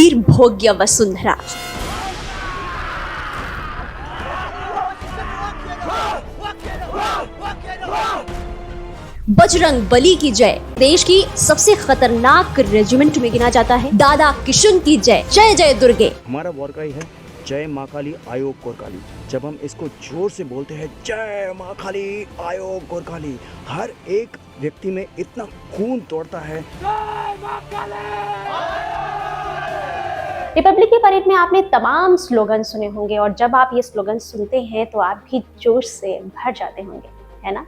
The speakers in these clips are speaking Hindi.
वीर भोग्य वसुंधरा। बजरंग बली की जय। देश की सबसे खतरनाक रेजिमेंट में गिना जाता है। दादा किशुन की जय। जय जय दुर्गे। हमारा वॉर क्राई है जय माँ काली आयोग गोरकाली। जब हम इसको जोर से बोलते हैं जय माँ काली आयोग गोरकाली, हर एक व्यक्ति में इतना खून दौड़ता है। रिपब्लिक की परेड में आपने तमाम स्लोगन सुने होंगे और जब आप ये स्लोगन सुनते हैं तो आप भी जोश से भर जाते होंगे, है ना?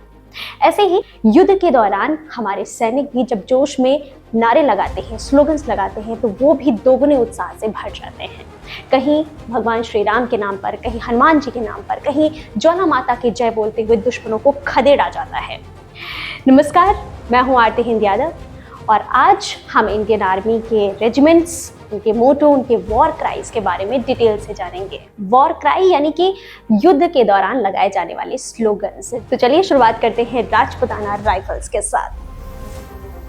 ऐसे ही युद्ध के दौरान हमारे सैनिक भी जब जोश में नारे लगाते हैं, स्लोगन्स लगाते हैं, तो वो भी दोगुने उत्साह से भर जाते हैं। कहीं भगवान श्री राम के नाम पर, कहीं हनुमान जी के नाम पर, कहीं ज्वाला माता की जय बोलते हुए दुश्मनों को खदेड़ा जाता है। नमस्कार, मैं हूँ आरती हिंद यादव और आज हम इंडियन आर्मी के रेजिमेंट्स, उनके मोटो, उनके वॉर क्राइज के बारे में डिटेल से जानेंगे। वॉर क्राई यानी कि युद्ध के दौरान लगाए जाने वाले स्लोगन्स। तो चलिए शुरुआत करते हैं राजपुताना राइफल्स के साथ।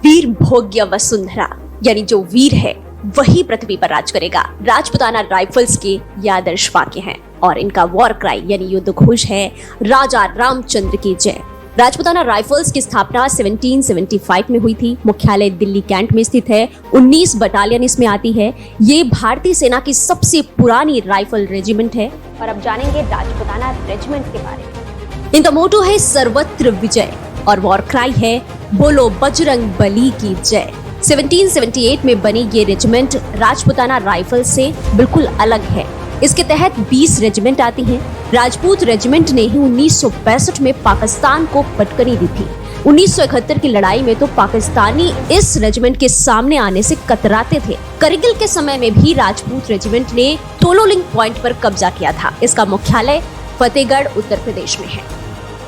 वीर भोग्य वसुंधरा यानी जो वीर है वही पृथ्वी पर राज करेगा। राजपुताना राइफल्स के ये आदर्श वाक्य हैं और इनका वॉर क्राई यानी युद्ध घोष है राजा रामचंद्र की जय। राजपुताना राइफल्स की स्थापना 1775 में हुई थी। मुख्यालय दिल्ली कैंट में स्थित है। 19 बटालियन इसमें आती है। ये भारतीय सेना की सबसे पुरानी राइफल रेजिमेंट है। और अब जानेंगे राजपुताना रेजिमेंट के बारे में। इनका मोटो है सर्वत्र विजय और वॉर क्राई है बोलो बजरंग बली की जय। 1778 में बनी ये रेजिमेंट राजपुताना राइफल से बिल्कुल अलग है। इसके तहत 20 रेजिमेंट आती हैं। राजपूत रेजिमेंट ने ही 1965 में पाकिस्तान को पटकनी दी थी। 1971 की लड़ाई में तो पाकिस्तानी इस रेजिमेंट के सामने आने से कतराते थे। करगिल के समय में भी राजपूत रेजिमेंट ने टोलोलिंग पॉइंट पर कब्जा किया था। इसका मुख्यालय फतेहगढ़ उत्तर प्रदेश में है।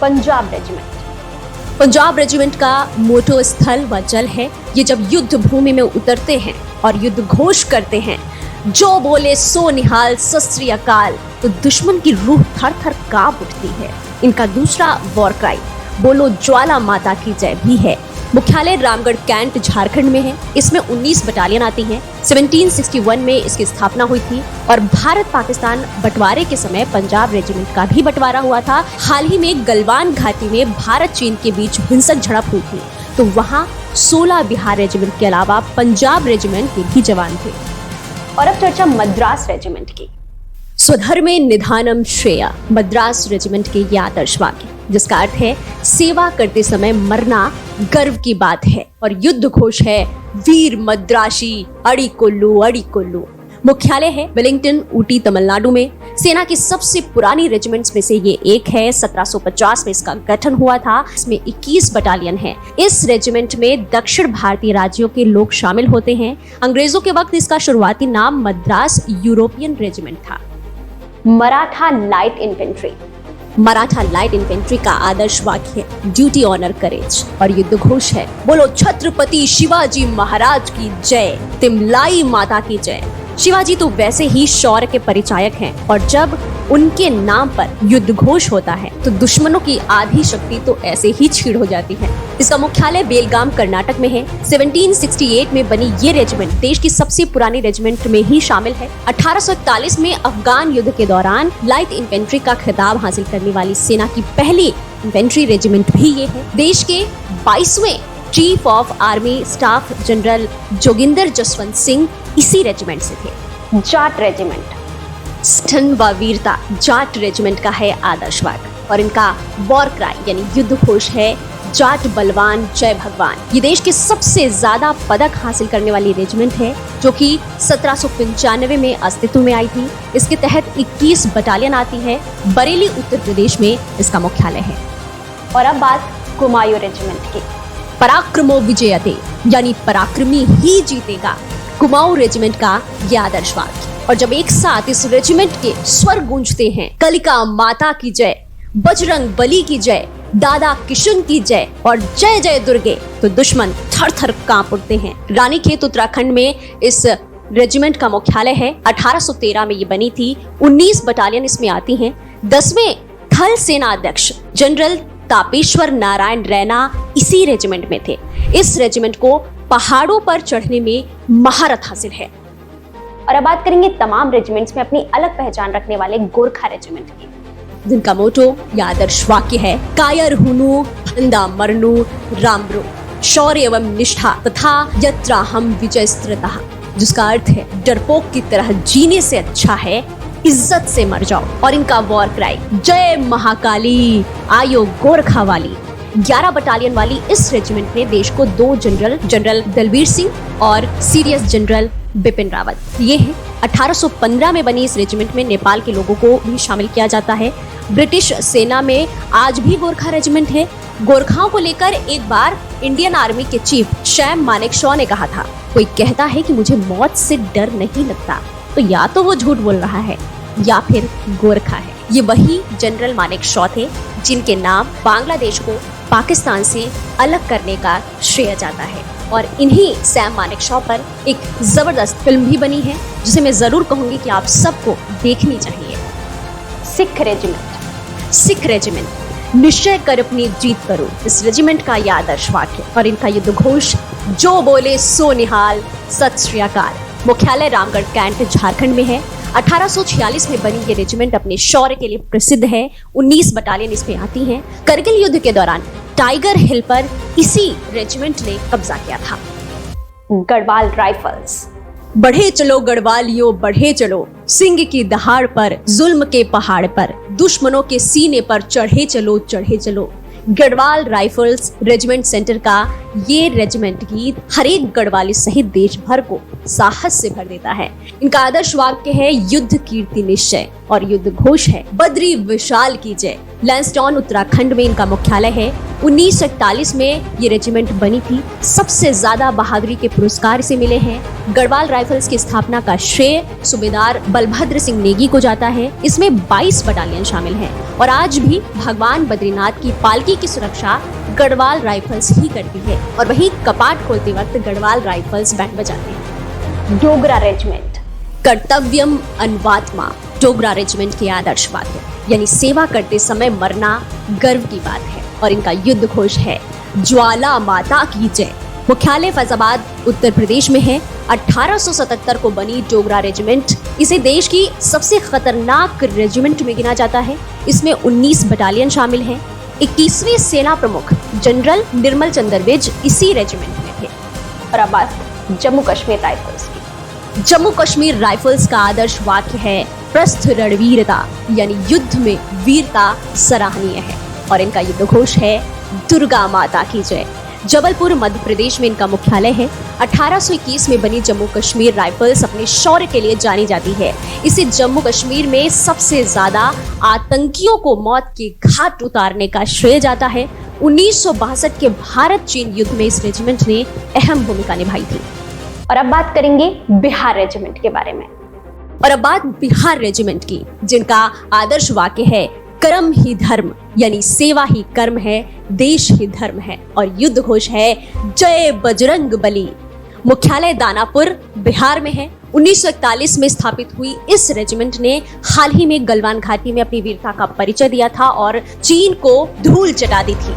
पंजाब रेजिमेंट। पंजाब रेजिमेंट का मोटो स्थल व जल है। ये जब युद्ध भूमि में उतरते हैं और युद्ध घोष करते हैं, जो बोले सो निहाल सत श्री अकाल, तो दुश्मन की रूह थर थर कांप उठती है। इनका दूसरा वॉर क्राई बोलो ज्वाला माता की जय भी है। मुख्यालय रामगढ़ कैंट झारखंड में है। इसमें 19 बटालियन आती हैं। 1761 में इसकी स्थापना हुई थी और भारत पाकिस्तान बंटवारे के समय पंजाब रेजिमेंट का भी बंटवारा हुआ था। हाल ही में गलवान घाटी में भारत चीन के बीच हिंसक झड़प हुई थी, तो वहाँ 16 बिहार रेजिमेंट के अलावा पंजाब रेजिमेंट के भी जवान थे। और अब चर्चा मद्रास रेजिमेंट की। स्वधर्मे निधानम श्रेया, मद्रास रेजिमेंट के ये आदर्श वाक्य, जिसका अर्थ है सेवा करते समय मरना गर्व की बात है और युद्ध घोष है वीर मद्रासी अड़ी कोल्लू। मुख्यालय है वेलिंगटन, ऊटी, तमिलनाडु में। सेना की सबसे पुरानी रेजिमेंट्स में से ये एक है। 1750 में इसका गठन हुआ था। इसमें 21 बटालियन है। इस रेजिमेंट में दक्षिण भारतीय राज्यों के लोग शामिल होते हैं। अंग्रेजों के वक्त इसका शुरुआती नाम मद्रास यूरोपियन रेजिमेंट था। Maratha light infantry. Maratha light infantry का आदर्श वाक्य है ड्यूटी ऑनर करेज और युद्ध घोष है बोलो छत्रपति शिवाजी महाराज की जय, तिमलाई माता की जय। शिवाजी तो वैसे ही शौर्य के परिचायक हैं और जब उनके नाम पर युद्ध घोष होता है तो दुश्मनों की आधी शक्ति तो ऐसे ही छीड़ हो जाती है। इसका मुख्यालय बेलगाम कर्नाटक में है। 1768 में बनी ये रेजिमेंट देश की सबसे पुरानी रेजिमेंट में ही शामिल है। 1841 में अफगान युद्ध के दौरान लाइट इन्फेंट्री का खिताब हासिल करने वाली सेना की पहली इन्फेंट्री रेजिमेंट भी ये है। देश के 22वें chief of army staff general Joginder Jaswant Singh इसी रेजिमेंट से थे। जाट रेजिमेंट। स्टन व वीरता जाट रेजिमेंट का है आदर्श वाक्य और इनका वॉर क्राई यानी युद्ध घोष है जाट बलवान जय भगवान। ये देश के सबसे ज्यादा पदक हासिल करने वाली रेजिमेंट है जो कि 1795 में अस्तित्व में आई थी। इसके तहत 21 बटालियन आती है। बरेली उत्तर प्रदेश में इसका मुख्यालय है। और अब बात कुमायूं रेजिमेंट की। पराक्रमो विजयते यानी पराक्रमी ही जीतेगा, कुमाऊं रेजिमेंट का यह आदर्श वाक्य। और जब एक साथ इस रेजिमेंट के स्वर गूंजते हैं कलिका माता की जय, बजरंग बली की जय, दादा किशुन की जय और जय जय दुर्गे, तो दुश्मन थर थर कांप उठते हैं। रानीखेत उत्तराखंड में इस रेजिमेंट का मुख्यालय है। 1813 में ये बनी थी। 19 बटालियन इसमें आती हैं। 10वें थल सेना अध्यक्ष जनरल तापेश्वर नारायण रैना इसी रेजिमेंट में थे। इस रेजिमेंट को पहाड़ों पर चढ़ने में महारत हासिल है। और अब बात करेंगे तमाम रेजिमेंट्स में अपनी अलग पहचान रखने वाले गोरखा रेजिमेंट की, जिनका मोटो या आदर्श वाक्य है कायर हुनु फंदा मरनु रामब्रो, शौर्य एवं निष्ठा तथा यत्रा हम विजयस्त्रतः, जिसका अर्थ है डरपोक की तरह जीने से अच्छा है इज्जत से मर जाओ। और इनका वॉर क्राई जय महाकाली आयो गोरखा वाली। 11 बटालियन वाली इस रेजिमेंट ने देश को 2 जनरल दलबीर सिंह और सीरियस जनरल बिपिन रावत ये हैं। 1815 में बनी इस रेजिमेंट में नेपाल के लोगों को भी शामिल किया जाता है। ब्रिटिश सेना में आज भी गोरखा रेजिमेंट है। गोरखाओं को लेकर एक बार इंडियन आर्मी के चीफ सैम मानेकशॉ ने कहा था, कोई कहता है कि मुझे मौत से डर नहीं लगता तो या तो वो झूठ बोल रहा है या फिर गोरखा है। ये वही जनरल मानेकशॉ थे जिनके नाम बांग्लादेश को पाकिस्तान से अलग करने का श्रेय जाता है। और इन्हीं सैम मानेकशॉ पर एक जबरदस्त फिल्म भी बनी है जिसे मैं जरूर कहूंगी कि आप सबको देखनी चाहिए। सिख रेजिमेंट निश्चय कर अपनी जीत करो, इस रेजिमेंट का यह आदर्श वाक्य और इनका युद्ध घोष जो बोले सो निहाल सत श्री अकाल। मुख्यालय रामगढ़ कैंट झारखंड में है। 1846 में बनी ये रेजिमेंट अपने शौर्य के लिए प्रसिद्ध है। 19 बटालियन इसमें आती हैं। करगिल युद्ध के दौरान टाइगर हिल पर इसी रेजिमेंट ने कब्जा किया था। गढ़वाल राइफल्स बढ़े चलो गढ़वालियों बढ़े चलो, सिंह की दहाड़ पर जुल्म के पहाड़ पर, दुश्मनों के सीने पर चढ़े चलो। गढ़वाल राइफल्स रेजिमेंट सेंटर का ये रेजिमेंट गीत हर एक गढ़वाली सहित देश भर को साहस से भर देता है। इनका आदर्श वाक्य है युद्ध कीर्ति निश्चय और युद्ध घोष है बद्री विशाल की जय। लैंसडाउन उत्तराखंड में इनका मुख्यालय है। 1941 में ये रेजिमेंट बनी थी। सबसे ज्यादा बहादुरी के पुरस्कार इसे मिले हैं। गढ़वाल राइफल्स की स्थापना का श्रेय सूबेदार बलभद्र सिंह नेगी को जाता है। इसमें 22 बटालियन शामिल हैं और आज भी भगवान बद्रीनाथ की पालकी की सुरक्षा गढ़वाल राइफल्स ही करती है और वही कपाट खोलते वक्त गढ़वाल राइफल्स बैंड बजाते हैं। डोगरा रेजिमेंट कर्तव्यम अन्वात्मा, डोगरा रेजिमेंट के आदर्श वाक्य यानी सेवा करते समय मरना गर्व की बात है और इनका युद्ध घोष है ज्वाला माता की जय। मुख्यालय फैजाबाद उत्तर प्रदेश में है। 1877 को बनी डोगरा रेजिमेंट इसे देश की सबसे खतरनाक रेजिमेंट में गिना जाता है। इसमें 19 बटालियन शामिल हैं। 21वें सेना प्रमुख जनरल निर्मल चंद्र विज इसी रेजिमेंट में थे। और अब बात जम्मू कश्मीर राइफल्स की। जम्मू कश्मीर राइफल्स का आदर्श वाक्य है प्रस्थ रणवीरता यानी युद्ध में वीरता सराहनीय है और इनका युद्ध घोष है दुर्गा माता की जय। जबलपुर मध्य प्रदेश में इनका मुख्यालय है। 1821 में बनी जम्मू कश्मीर राइफल्स अपने शौर्य के लिए जानी जाती है। इसे जम्मू कश्मीर में सबसे ज्यादा आतंकियों को मौत के घाट उतारने का श्रेय जाता है। 1962 के भारत चीन युद्ध में इस रेजिमेंट ने अहम भूमिका निभाई थी। और अब बात करेंगे बिहार रेजिमेंट के बारे में। और अब बात बिहार रेजिमेंट की, जिनका आदर्श वाक्य है कर्म ही धर्म यानी सेवा ही कर्म है, देश ही धर्म है और युद्ध घोष है जय बजरंग बली। मुख्यालय दानापुर बिहार में है। 1941 में स्थापित हुई इस रेजिमेंट ने हाल ही में गलवान घाटी में अपनी वीरता का परिचय दिया था और चीन को धूल चटा दी थी।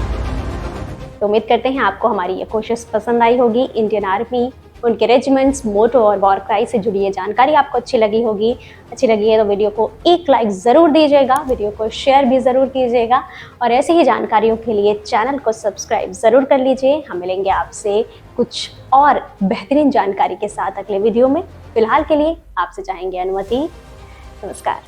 तो उम्मीद करते हैं आपको हमारी ये कोशिश पसंद आई होगी। इंडियन आर्मी, उनके रेजिमेंट्स, मोटो और वॉर क्राई से जुड़ी ये जानकारी आपको अच्छी लगी होगी। अच्छी लगी है तो वीडियो को एक लाइक ज़रूर दीजिएगा, वीडियो को शेयर भी ज़रूर कीजिएगा और ऐसे ही जानकारियों के लिए चैनल को सब्सक्राइब ज़रूर कर लीजिए। हम मिलेंगे आपसे कुछ और बेहतरीन जानकारी के साथ अगले वीडियो में। फिलहाल के लिए आपसे चाहेंगे अनुमति। नमस्कार।